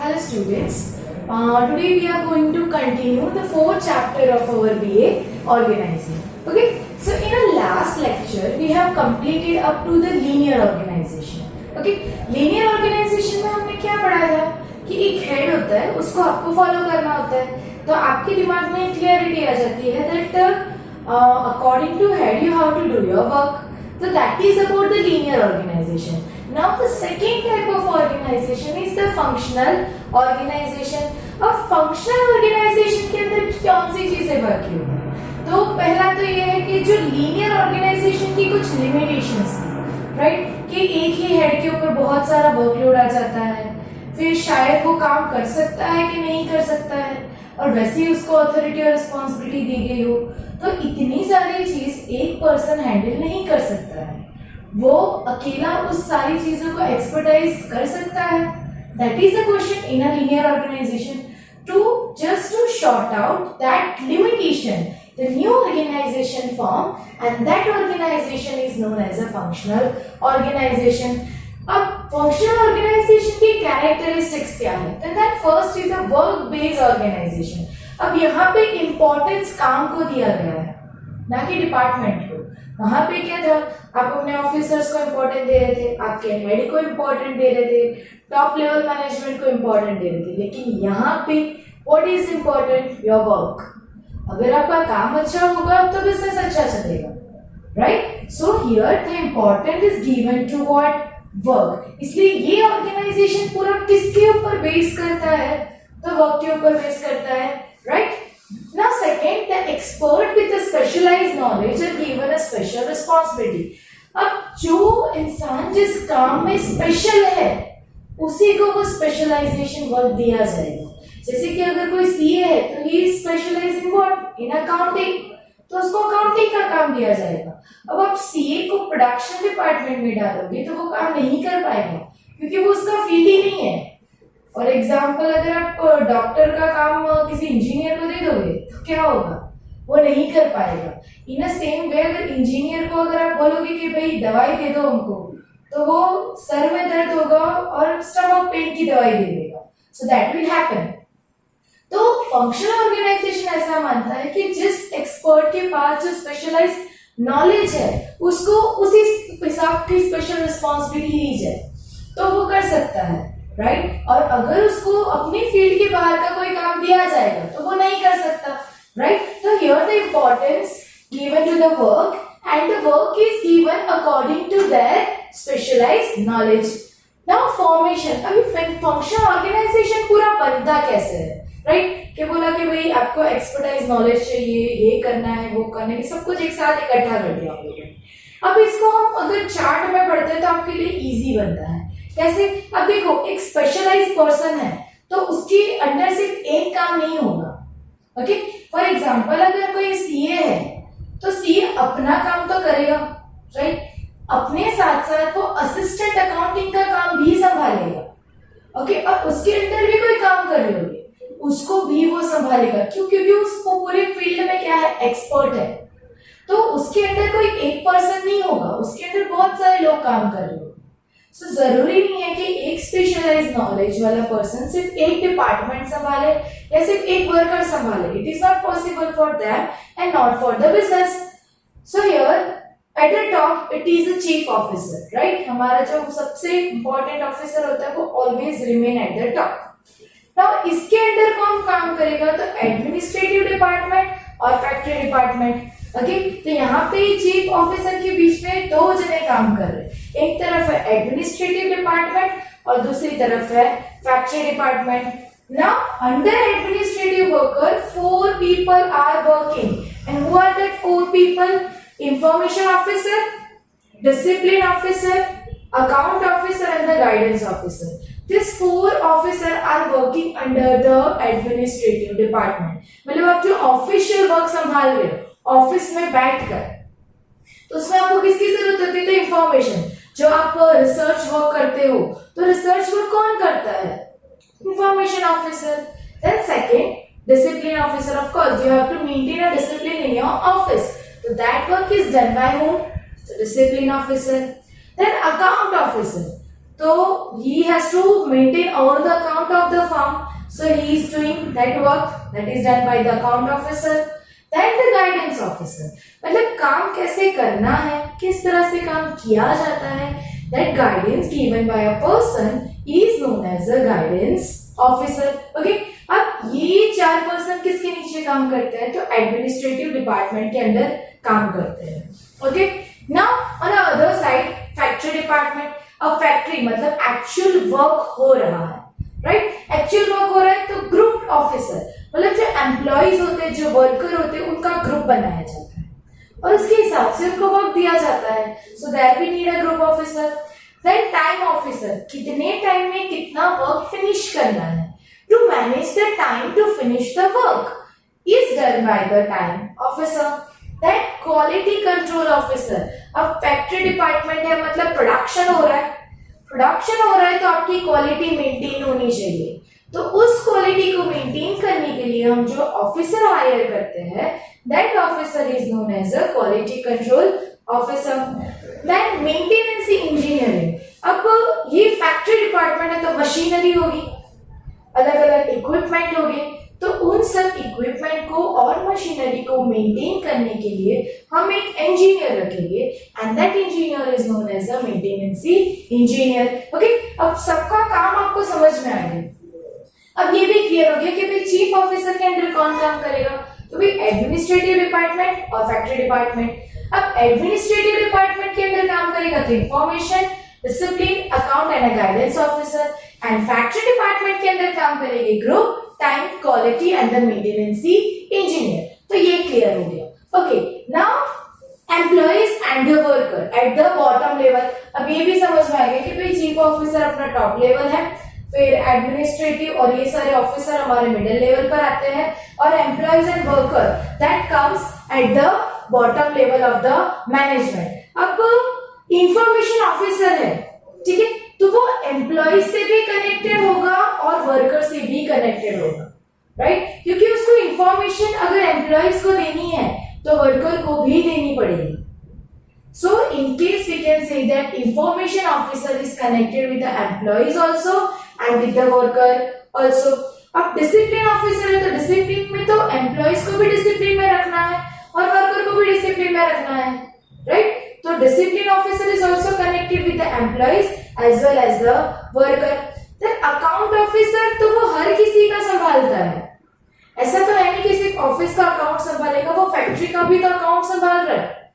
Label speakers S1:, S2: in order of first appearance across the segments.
S1: Hello students, today we are going to continue the fourth chapter of our BA organizing. Okay, so in our last lecture we have completed up to the linear organization. Okay, linear organization में हमने क्या पढ़ा था कि एक head होता है, उसको आपको फॉलो करना होता है, तो आपके दिमाग में क्लियरिटी आ जाती है that according to head you have to do your work. So that is about the linear organization. Now the second type of organization is the functional organization. अब functional organization के अंदर कौन सी चीजें वर्क होती हैं? तो पहला तो ये है कि जो linear organization की कुछ limitations थी, right? कि एक ही हेड के ऊपर बहुत सारा वर्कलोड आ जाता है, फिर शायद वो काम कर सकता है कि नहीं कर सकता है, और वैसे ही उसको अथॉरिटी और रिस्पॉन्सिबिलिटी दी गई हो, तो इतनी सारी चीज एक पर्सन हैंडल नहीं कर सकता है. वो अकेला उस सारी चीजों को एक्सपर्टाइज कर सकता है? That is the question in a linear organisation. To just to short out that limitation, the new organization form, and that organization is known as a functional organization. अब functional organization की characteristics क्या है? Then that first is a work based organization. अब यहाँ पे importance काम को दिया गया है, ना कि डिपार्टमेंट को. वहां पे क्या था, आप अपने ऑफिसर्स को इम्पोर्टेंट दे रहे थे, आपके हेड को इम्पोर्टेंट दे रहे थे, टॉप लेवल मैनेजमेंट को इम्पोर्टेंट दे रहे थे. लेकिन यहाँ पे what is important? Your work. अगर आपका काम अच्छा होगा तो बिजनेस अच्छा चलेगा, right? So here the important is given to what? Work. इसलिए ये ऑर्गेनाइजेशन पूरा किसके ऊपर बेस करता है? तो वर्क के ऊपर बेस करता है, right? Now second, the expert with the specialised knowledge are given a special responsibility. अब जो इंसान जिस काम में स्पेशल है उसी को वो स्पेशलाइजेशन वर्क दिया जाएगा. जैसे कि अगर कोई सीए है तो he is specialised in what? In accounting, तो उसको अकाउंटिंग का काम दिया जाएगा. अब आप सीए को प्रोडक्शन डिपार्टमेंट में डालोगे तो वो काम नहीं कर पाएगा, क्योंकि वो उसका फील्ड ही नहीं है. फॉर एग्जाम्पल, अगर आप डॉक्टर का काम किसी इंजीनियर को दे दोगे तो क्या होगा? वो नहीं कर पाएगा. इन अ सेम वे, अगर इंजीनियर को अगर आप बोलोगे कि भाई दवाई दे दो हमको, तो वो सर में दर्द होगा और स्टमक पेन की दवाई दे देगा. So that will happen. तो फंक्शनल ऑर्गेनाइजेशन ऐसा मानता है कि जिस एक्सपर्ट के पास जो स्पेशलाइज्ड नॉलेज है उसको उसी हिसाब की स्पेशल रिस्पॉन्सिबिलिटी दी जाए तो वो कर सकता है, राइट? और अगर उसको अपनी फील्ड के बाहर का कोई काम दिया जाएगा तो वो नहीं कर सकता, राइट? तो here the importance given to the work, and the work is given according to their specialised knowledge. Now formation. अभी फंक्शनल ऑर्गेनाइजेशन पूरा बनता कैसे है, राइट? कि बोला कि भाई आपको एक्सपर्टाइज नॉलेज चाहिए, ये करना है, वो करना है, सब कुछ एक साथ इकट्ठा कर दिया आप लोगों ने. अब इसको हम अगर चार्ट में पढ़ते हैं तो आपके लिए इजी बनता है. कैसे? अब देखो, एक स्पेशलाइज्ड पर्सन है तो उसके अंडर सिर्फ एक काम नहीं होगा. ओके, फॉर एग्जांपल अगर कोई सीए है तो सीए अपना काम तो करेगा, राइट? अपने साथ साथ वो असिस्टेंट अकाउंटिंग का काम भी संभालेगा. ओके, और उसके अंदर भी कोई काम कर रही होगी, उसको भी वो संभालेगा. क्यों? क्योंकि उसको पूरे फील्ड में क्या है, एक्सपर्ट है. तो उसके अंदर कोई एक पर्सन नहीं होगा, उसके अंदर बहुत सारे लोग काम कर रहे होंगे. सो जरूरी नहीं है कि एक स्पेशलाइज्ड नॉलेज वाला पर्सन सिर्फ एक डिपार्टमेंट संभाले या सिर्फ एक वर्कर संभाले. It is not possible for them and not for the business. So here at the top it is a chief officer, right? हमारा जो सबसे इंपॉर्टेंट ऑफिसर होता है वो always remain at the top. Now इसके अंदर कौन काम करेगा? तो एडमिनिस्ट्रेटिव डिपार्टमेंट और फैक्ट्री डिपार्टमेंट. ओके, तो यहाँ पे चीफ ऑफिसर के बीच में दो जने काम कर रहे हैं. एक तरफ है एडमिनिस्ट्रेटिव डिपार्टमेंट और दूसरी तरफ है factory department. Now under administrative worker 4 people are working, and who are that 4 people? Information officer, discipline officer, account officer and the guidance officer. These 4 officers are working under the administrative department. मतलब आप जो official work संभाल रहे हो office में बैठकर, तो उसमें आपको किसकी जरूरत होती है? तो इंफॉर्मेशन. जो आप रिसर्च वर्क करते हो तो रिसर्च वर्क कौन करता है? Information officer. Then second, discipline officer. Of course you have to maintain a discipline in your office, so that work is done by whom? So discipline officer. Then account officer. तो he has to maintain all the account of the firm, so he is doing that work that is done by the account officer. Then the guidance officer, मतलब काम कैसे करना है, किस तरह से काम किया जाता है, that guidance given by a person is known as a guidance officer. Okay, अब ये 4 पर्सन किसके नीचे काम करते हैं, तो एडमिनिस्ट्रेटिव डिपार्टमेंट के अंदर काम करते हैं. Okay, now on the other side factory department. अब फैक्ट्री मतलब एक्चुअल वर्क हो रहा है, राइट, एक्चुअल वर्क हो रहा है, तो ग्रुप ऑफिसर मतलब जो एम्प्लॉइज होते हैं, जो वर्कर होते हैं, उनका ग्रुप बनाया जाता है और उसके हिसाब से उनको वर्क दिया जाता है. So there we need a group officer. Then time officer, कितने टाइम में कितना वर्क फिनिश करना है, to manage the time to finish the work is done by the time officer. Then quality control officer, अब factory department है मतलब production हो रहा है, तो आपकी क्वालिटी मेंटेन होनी चाहिए. तो उस क्वालिटी को मेंटेन करने के लिए हम जो ऑफिसर हायर करते हैं, that officer is known as a quality control officer. Then maintenance engineering, अब ये फैक्ट्री डिपार्टमेंट है तो मशीनरी होगी, अलग अलग इक्विपमेंट होंगे, तो उन सब इक्विपमेंट को और मशीनरी को मेंटेन करने के लिए हम एक इंजीनियर रखेंगे, and that engineer is known as a maintenance engineer. Okay, अब सबका काम आपको समझ में आ गया. अब ये भी क्लियर हो गया कि भाई चीफ ऑफिसर के अंडर कौन काम करेगा, तो भाई एडमिनिस्ट्रेटिव डिपार्टमेंट और फैक्ट्री डिपार्टमेंट. अब एडमिनिस्ट्रेटिव डिपार्टमेंट के अंदर काम करेगा तो information, discipline, account and guidance officer, and factory department के अंदर काम करेंगे group, time, quality and the maintenance engineer. तो ये क्लियर हो गया. Okay, now employees and the worker at the bottom level. अब ये भी समझ में आ गया कि भाई चीफ ऑफिसर अपना टॉप लेवल है, फिर एडमिनिस्ट्रेटिव और ये सारे ऑफिसर हमारे मिडिल लेवल पर आते हैं, और employees and worker that comes at the bottom level of the management. अब इंफॉर्मेशन ऑफिसर है, ठीक है, तो वो एम्प्लॉय से भी कनेक्टेड होगा और वर्कर से भी कनेक्टेड होगा, राइट, क्योंकि उसको इंफॉर्मेशन अगर एम्प्लॉयज को देनी है तो वर्कर को भी देनी पड़ेगी. So in case we can say that information officer is connected with the employees also and with the worker also. अब डिसिप्लिन ऑफिसर है तो डिसिप्लिन में तो एम्प्लॉयज को भी डिसिप्लिन में रखना है और वर्कर को भी डिसिप्लिन में रखना है, राइट. तो discipline officer is also connected with the employees as well as the worker. Then account officer तो वो हर किसी का संभालता है, ऐसा तो है नहीं कि सिर्फ ऑफिस का अकाउंट संभालेगा, वो फैक्ट्री का भी तो अकाउंट संभाल रहा है.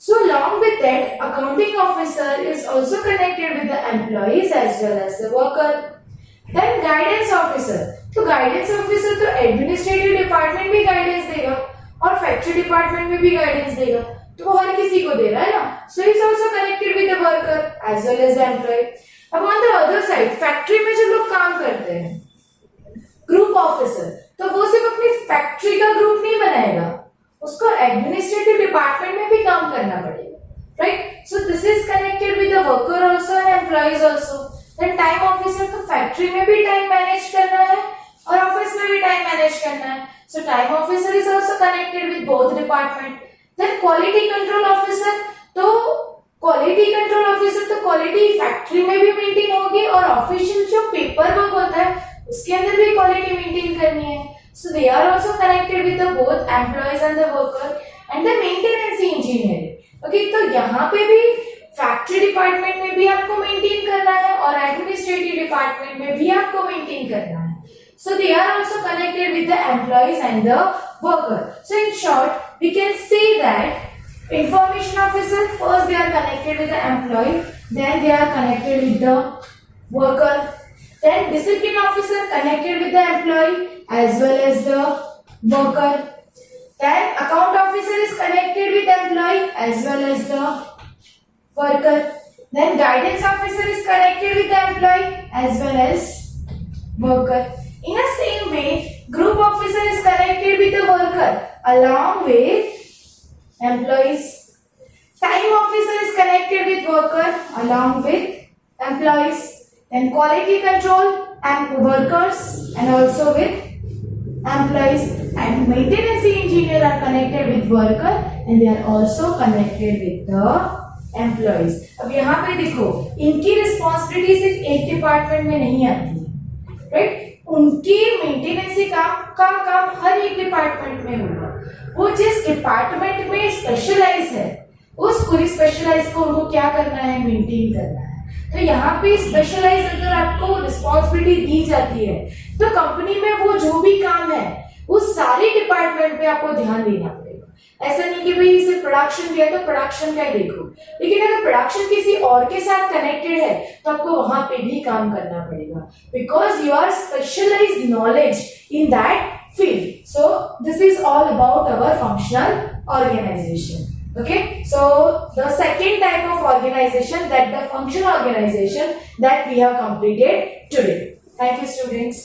S1: So along with that, accounting officer is also connected with the employees as well as the worker. Then guidance officer, तो guidance officer तो एडमिनिस्ट्रेटिव डिपार्टमेंट भी गाइडेंस देगा और फैक्ट्री डिपार्टमेंट में भी गाइडेंस देगा, तो वो हर किसी को दे रहा है ना. So is also connected with the worker as well as the employee. अब on the other side factory में जो लोग काम करते हैं, ग्रुप ऑफिसर, तो वो सिर्फ अपनी फैक्ट्री का ग्रुप नहीं बनाएगा, उसको एडमिनिस्ट्रेटिव डिपार्टमेंट में भी काम करना पड़ेगा, right. So this is connected with the worker also and employees also. Then time officer, तो फैक्ट्री में भी टाइम मैनेज करना है और ऑफिस में भी टाइम मैनेज करना है. So time officer is also connected with both department. Then quality control officer, तो क्वालिटी कंट्रोल ऑफिसर तो क्वालिटी फैक्ट्री में भी मेंटेन होगी और ऑफिशियल जो पेपर वर्क होता है उसके अंदर भी क्वालिटी मेंटेन करनी है. So they are also connected with the both employees and the worker and the maintenance engineer. Okay, तो यहाँ पे भी फैक्ट्री डिपार्टमेंट में भी आपको मेंटेन करना है और एडमिनिस्ट्रेटिव डिपार्टमेंट में भी आपको मेंटेन करना है. So they are also connected with the employees and the worker. So in short, we can say that information officer, first they are connected with the employee, then they are connected with the worker, then discipline officer connected with the employee as well as the worker, then account officer is connected with the employee as well as the worker, then guidance officer is connected with the employee as well as worker. In the same way, group officer is connected with the worker along with employees. Time officer is connected with worker along with employees. Then quality control and workers and also with employees. And maintenance engineer are connected with worker and they are also connected with the employees. अब यहाँ पे देखो, इनकी responsibility सिर्फ एक department में नहीं आती है, राइट? उनकी मेंटेनेंस का काम हर एक डिपार्टमेंट में होगा। वो जिस डिपार्टमेंट में स्पेशलाइज है, उस पूरी स्पेशलाइज को उनको क्या करना है, मेंटेन करना है। तो यहाँ पे स्पेशलाइज अगर आपको रिस्पॉन्सिबिलिटी दी जाती है, तो कंपनी में वो जो भी काम है उस सारे डिपार्टमेंट पे आपको ध्यान देना पड़ेगा। ऐसा नहीं कि भाई सिर्फ प्रोडक्शन किया तो प्रोडक्शन का ही देखो, लेकिन अगर प्रोडक्शन किसी और के साथ कनेक्टेड है तो आपको वहां पे भी काम करना पड़ेगा, because you are specialised knowledge in that field. So this is all about our functional organization. Okay, so the second type of organization, that the functional organization that we have completed today. Thank you, students.